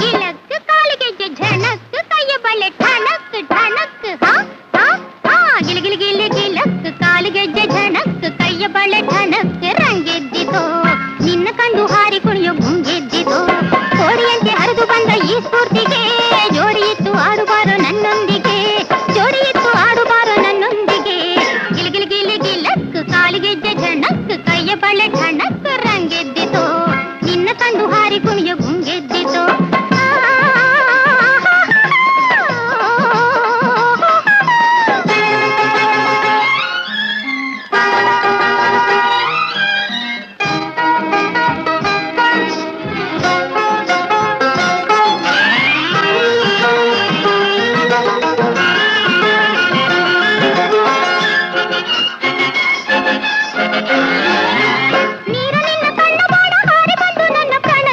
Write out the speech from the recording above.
ಗಿಲಕ್ ಕಾಲಿಗೆ ಝಣಕ್ ಕೈಯ ಬಳೆ ಠಣಕ್ ಠಣಕ್ ಗಿಲಕ್ ಕಾಲಿಗೆ ಝಣಕ್ ಕೈಯ ಬಳೆ ಠಣಕ್ ರಂಗೆದ್ದಿತೋ ನಿನ್ನ ಕಂಡು ಹಾರಿ ಕುಣಿಯೋ ಗುಂಗೆದ್ದಿತೋ ಕೋರಿಯಂತೆ ಹರಿದು ಬಂದ ಈ ಸ್ಫೂರ್ತಿಗೆ ಜೋಡಿಯಿತ್ತು ಆಡುಬಾರೋ ನನ್ನೊಂದಿಗೆ ಜೋಡಿಯಿತ್ತು ಆಡುಬಾರೋ ನನ್ನೊಂದಿಗೆ ಗಿಲಕ್ ಕಾಲಿಗೆ ಝಣಕ್ ಕೈಯ ಬಳೆ ಠಣಕ್ ರಂಗೆದ್ದಿತೋ ನಿನ್ನ ಕಂಡು ಹಾರಿ ಕುಣಿಯೋ ಗುಂಗೆದ್ದಿತೋ